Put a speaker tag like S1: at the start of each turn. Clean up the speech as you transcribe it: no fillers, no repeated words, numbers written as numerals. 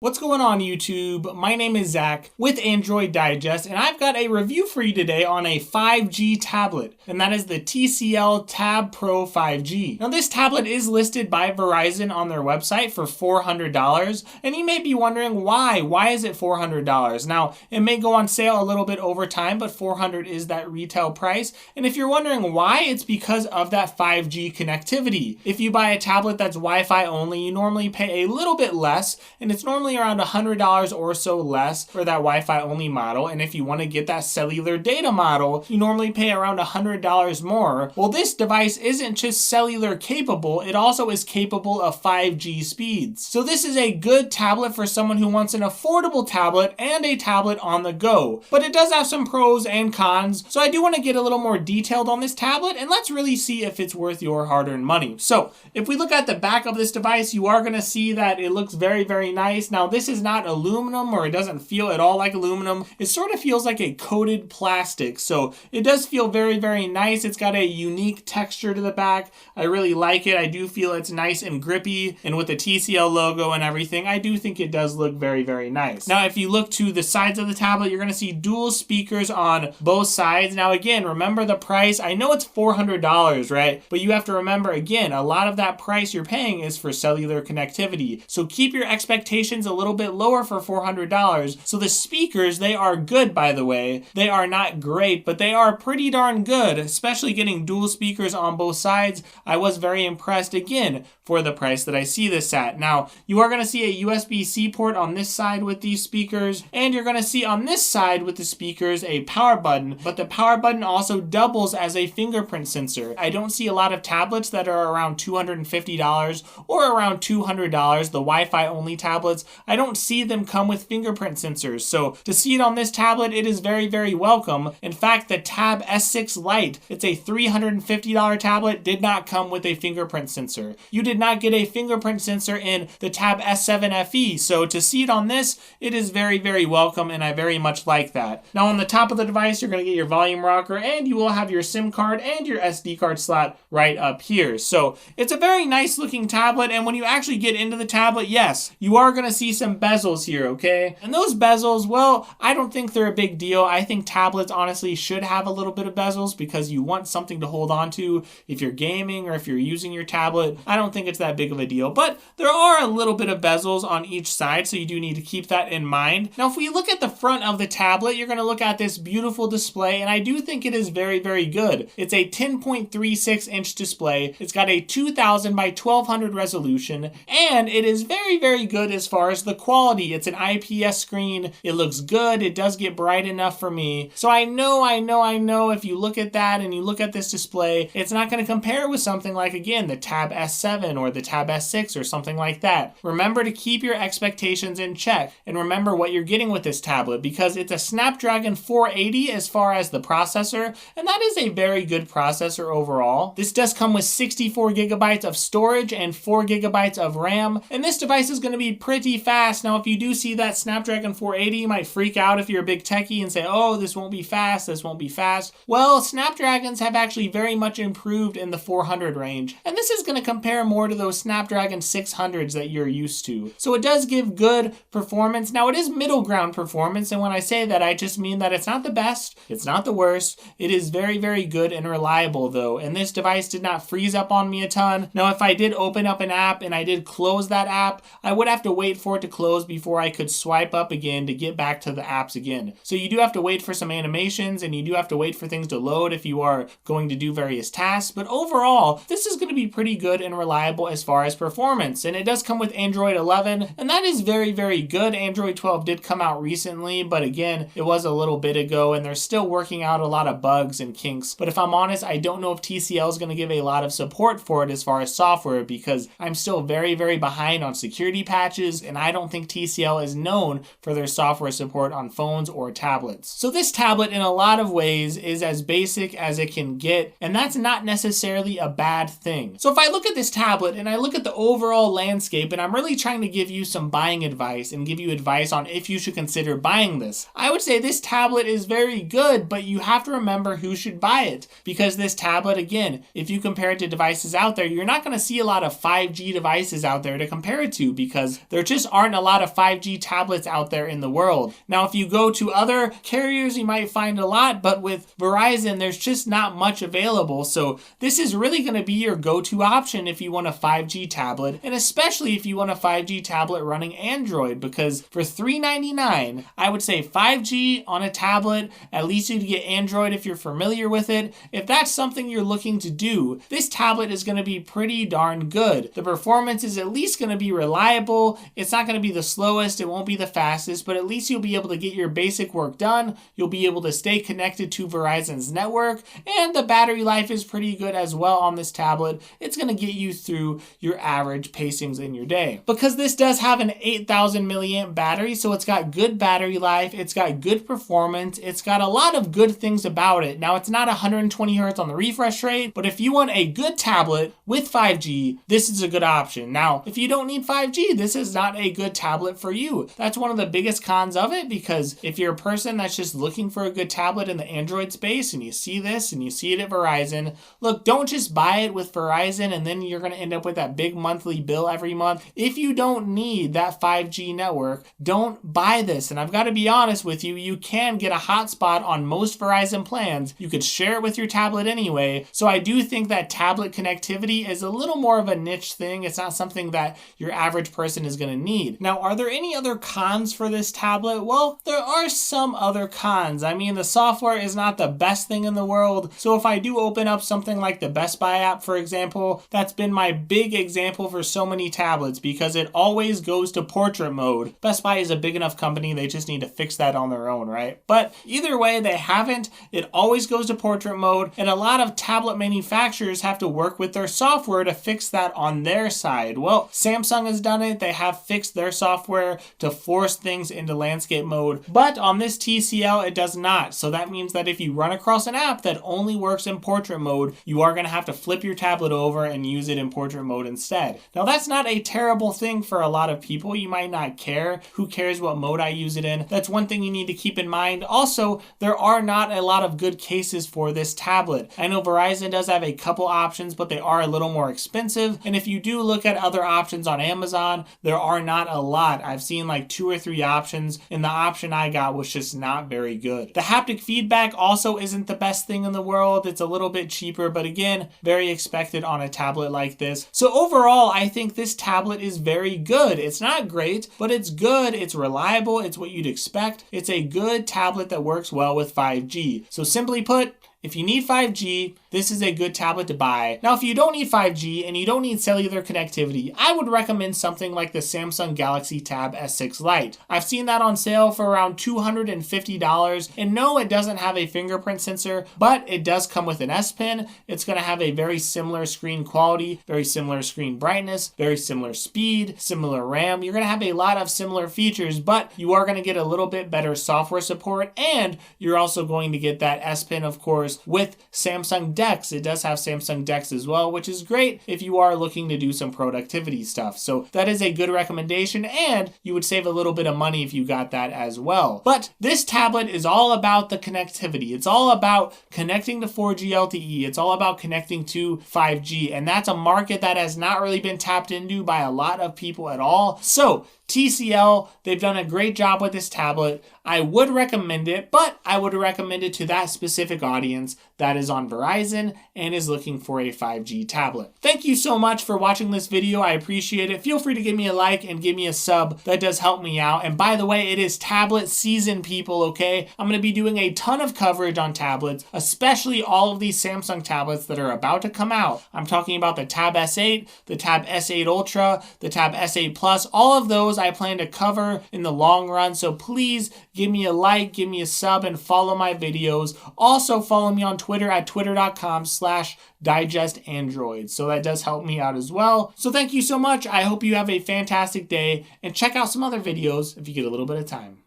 S1: What's going on YouTube? My name is Zach with Android Digest, and I've got a review for you today on a 5G tablet, and that is the TCL Tab Pro 5G. Now this tablet is listed by Verizon on their website for $400, and you may be wondering why. Why is it $400? Now it may go on sale a little bit over time, but $400 is that retail price. And if you're wondering why, it's because of that 5G connectivity. If you buy a tablet that's Wi-Fi only, you normally pay a little bit less, and it's normally around $100 or so less for that Wi-Fi only model. And if you want to get that cellular data model, you normally pay around $100 more. Well, this device isn't just cellular capable, it also is capable of 5G speeds. So this is a good tablet for someone who wants an affordable tablet and a tablet on the go. But it does have some pros and cons, so I do want to get a little more detailed on this tablet, and let's really see if it's worth your hard-earned money. So if we look at the back of this device, you are going to see that it looks very, very nice. Now this is not aluminum, or it doesn't feel at all like aluminum. It sort of feels like a coated plastic, so it does feel very, very nice. It's got a unique texture to the back. I really like it. I do feel it's nice and grippy, and with the TCL logo and everything, I do think it does look very, very nice. Now if you look to the sides of the tablet, you're going to see dual speakers on both sides. Now again, remember the price. I know it's $400, right? But you have to remember, again, a lot of that price you're paying is for cellular connectivity. So keep your expectations a little bit lower for $400. So the speakers, they are good, by the way. They are not great, but they are pretty darn good, especially getting dual speakers on both sides. I was very impressed, again, for the price that I see this at. Now, you are going to see a USB-C port on this side with these speakers, and you're going to see on this side with the speakers a power button, but the power button also doubles as a fingerprint sensor. I don't see a lot of tablets that are around $250 or around $200, the Wi-Fi only tablets. I don't see them come with fingerprint sensors. So to see it on this tablet, it is very, very welcome. In fact, the Tab S6 Lite, it's a $350 tablet, did not come with a fingerprint sensor. You did not get a fingerprint sensor in the Tab S7 FE. So to see it on this, it is very, very welcome, and I very much like that. Now on the top of the device, you're going to get your volume rocker, and you will have your SIM card and your SD card slot right up here. So it's a very nice looking tablet, and when you actually get into the tablet, yes, you are going to see some bezels here, okay? And those bezels, well, I don't think they're a big deal. I think tablets honestly should have a little bit of bezels because you want something to hold on to if you're gaming or if you're using your tablet. I don't think it's that big of a deal, but there are a little bit of bezels on each side, so you do need to keep that in mind. Now, if we look at the front of the tablet, you're going to look at this beautiful display, and I do think it is very, very good. It's a 10.36-inch display. It's got a 2000 by 1200 resolution, and it is very, very good as far as the quality. It's an IPS screen. It looks good. It does get bright enough for me. So I know if you look at that and you look at this display, it's not going to compare with something like, again, the Tab S7 or the Tab S6 or something like that. Remember to keep your expectations in check, and remember what you're getting with this tablet, because it's a Snapdragon 480 as far as the processor, and that is a very good processor overall. This does come with 64 gigabytes of storage and 4 gigabytes of RAM, and this device is going to be pretty fast. Now, if you do see that Snapdragon 480, you might freak out if you're a big techie and say, oh, this won't be fast, this won't be fast. Well, Snapdragons have actually very much improved in the 400 range, and this is going to compare more to those Snapdragon 600s that you're used to. So it does give good performance. Now, it is middle ground performance, and when I say that, I just mean that it's not the best, it's not the worst. It is very, very good and reliable, though, and this device did not freeze up on me a ton. Now, if I did open up an app and I did close that app, I would have to wait for it to close before I could swipe up again to get back to the apps again. So you do have to wait for some animations, and you do have to wait for things to load if you are going to do various tasks. But overall, this is going to be pretty good and reliable as far as performance. And it does come with Android 11, and that is very, very good. Android 12 did come out recently, but again, it was a little bit ago, and they're still working out a lot of bugs and kinks. But if I'm honest, I don't know if TCL is going to give a lot of support for it as far as software, because I'm still very, very behind on security patches, and I don't think TCL is known for their software support on phones or tablets. So this tablet, in a lot of ways, is as basic as it can get, and that's not necessarily a bad thing. So if I look at this tablet and I look at the overall landscape, and I'm really trying to give you some buying advice and give you advice on if you should consider buying this, I would say this tablet is very good, but you have to remember who should buy it, because this tablet, again, if you compare it to devices out there, you're not going to see a lot of 5G devices out there to compare it to, because there just just aren't a lot of 5G tablets out there in the world. Now, if you go to other carriers, you might find a lot, but with Verizon, there's just not much available. So this is really going to be your go-to option if you want a 5G tablet, and especially if you want a 5G tablet running Android, because for $399, I would say 5G on a tablet, at least you get Android if you're familiar with it. If that's something you're looking to do, this tablet is going to be pretty darn good. The performance is at least going to be reliable. It's not going to be the slowest, it won't be the fastest, but at least you'll be able to get your basic work done. You'll be able to stay connected to Verizon's network, and the battery life is pretty good as well on this tablet. It's going to get you through your average pacings in your day. Because this does have an 8,000 milliamp battery, so it's got good battery life, it's got good performance, it's got a lot of good things about it. Now, it's not 120 Hz on the refresh rate, but if you want a good tablet with 5G, this is a good option. Now, if you don't need 5G, this is not a good tablet for you. That's one of the biggest cons of it, because if you're a person that's just looking for a good tablet in the Android space and you see this and you see it at Verizon, look, don't just buy it with Verizon and then you're going to end up with that big monthly bill every month. If you don't need that 5G network, don't buy this. And I've got to be honest with you, you can get a hotspot on most Verizon plans. You could share it with your tablet anyway. So I do think that tablet connectivity is a little more of a niche thing. It's not something that your average person is going to need. Now, are there any other cons for this tablet? Well, there are some other cons. I mean, the software is not the best thing in the world. So if I do open up something like the Best Buy app, for example, that's been my big example for so many tablets because it always goes to portrait mode. Best Buy is a big enough company, they just need to fix that on their own, right? But either way, they haven't. It always goes to portrait mode, and a lot of tablet manufacturers have to work with their software to fix that on their side. Well, Samsung has done it. They have fixed their software to force things into landscape mode, but on this TCL, it does not. So that means that if you run across an app that only works in portrait mode, you are going to have to flip your tablet over and use it in portrait mode instead. Now, that's not a terrible thing for a lot of people. You might not care. Who cares what mode I use it in? That's one thing you need to keep in mind. Also, there are not a lot of good cases for this tablet. I know Verizon does have a couple options, but they are a little more expensive. And if you do look at other options on Amazon, there are not a lot. I've seen like 2 or 3 options, and the option I got was just not very good. The haptic feedback also isn't the best thing in the world. It's a little bit cheaper, but again, very expected on a tablet like this. So overall, I think this tablet is very good. It's not great, but it's good. It's reliable. It's what you'd expect. It's a good tablet that works well with 5G. So simply put, if you need 5G, this is a good tablet to buy. Now, if you don't need 5G and you don't need cellular connectivity, I would recommend something like the Samsung Galaxy Tab S6 Lite. I've seen that on sale for around $250, and no, it doesn't have a fingerprint sensor, but it does come with an S Pen. It's going to have a very similar screen quality, very similar screen brightness, very similar speed, similar RAM. You're going to have a lot of similar features, but you are going to get a little bit better software support, and you're also going to get that S Pen, of course, with Samsung DeX. It does have Samsung DeX as well, which is great if you are looking to do some productivity stuff. So that is a good recommendation, and you would save a little bit of money if you got that as well. But this tablet is all about the connectivity. It's all about connecting to 4G LTE. It's all about connecting to 5G, and that's a market that has not really been tapped into by a lot of people at all. So TCL, they've done a great job with this tablet. I would recommend it, but I would recommend it to that specific audience that is on Verizon and is looking for a 5G tablet. Thank you so much for watching this video. I appreciate it. Feel free to give me a like and give me a sub. That does help me out. And by the way, it is tablet season, people, okay? I'm going to be doing a ton of coverage on tablets, especially all of these Samsung tablets that are about to come out. I'm talking about the Tab S8, the Tab S8 Ultra, the Tab S8 Plus, all of those I plan to cover in the long run. So please give me a like, give me a sub, and follow my videos. Also follow me on Twitter at twitter.com/digestandroid. So that does help me out as well. So thank you so much. I hope you have a fantastic day, and check out some other videos if you get a little bit of time.